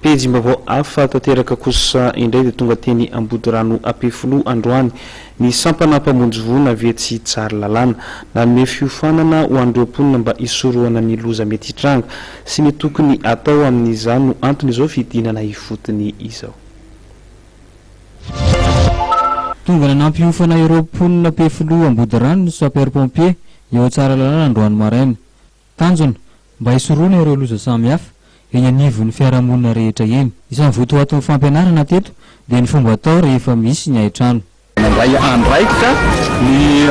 pejim-baovao hafa tanteraka kosa indray dia tonga teny Ambodirano Ampefilo androany ny sampana mpamonjy voina vetsy tsara lalàna nanome fiofanana ho an'ireo mponina mba hisorohana ny loza mety hitranga sy ny tokony atao amin'izany no antony izao fidinana ifotony izao. Tonga nanampiofana ireo mponina Ampefilo Ambodirano ny sapeur-pompier eo tsara lalàna androany maraina. Tanjona mba hisoroana ireo loza samihafa eny anivon'ny fiarahamonina rehetra eny. Isan'ny votoaton'ny fampianarana teto dia ny fomba atao rehefa misy ny haitrano. Nandray andraikitra ny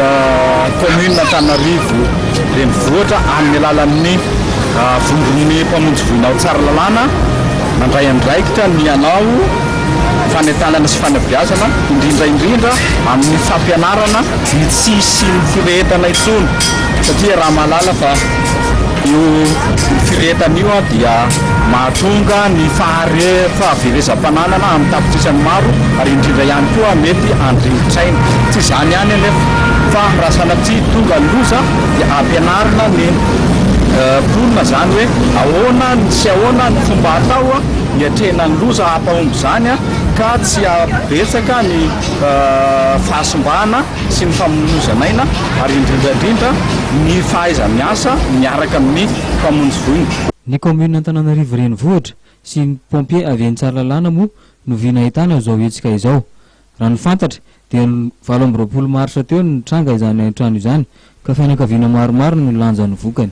commune Antananarivo renivohitra amin'ny alalan'ny vondron'ny mpamonjy voina ao tsara lalàna, nandray andraikitra ny anao fanentanana sy fanabeazana indrindra amin'ny fampianarana ny tsisy ny firehetana intsony satria raha mahalala fa io firehetana io dia mahatonga ny fahaverezam-pananana amin'ny tapitrisa maro ary indrindra ihany koa mety andringitsaina. Tsy izany ihany anefa fa raha sanatria tonga loza dia ampianarina ny mponina zany hoe ahoana sy ahoana ny fomba atao hiatrena ny loza hampahomby zany ka tsy abetsaka ny fahasimbana sy ny famonozanaina ary indrindra ny fahaiza miasa miaraka amin'ny mpamonjy voina. Ny commune Antananarivo renivohitra sy ny pompier avy any tsara lalàna moa no viana ahitana izao hetsika izao. Raha ny fantatra dia 20 marsa teo ny tranga izany trano izany ka fianakaviana maromaro no lanja ny vokany.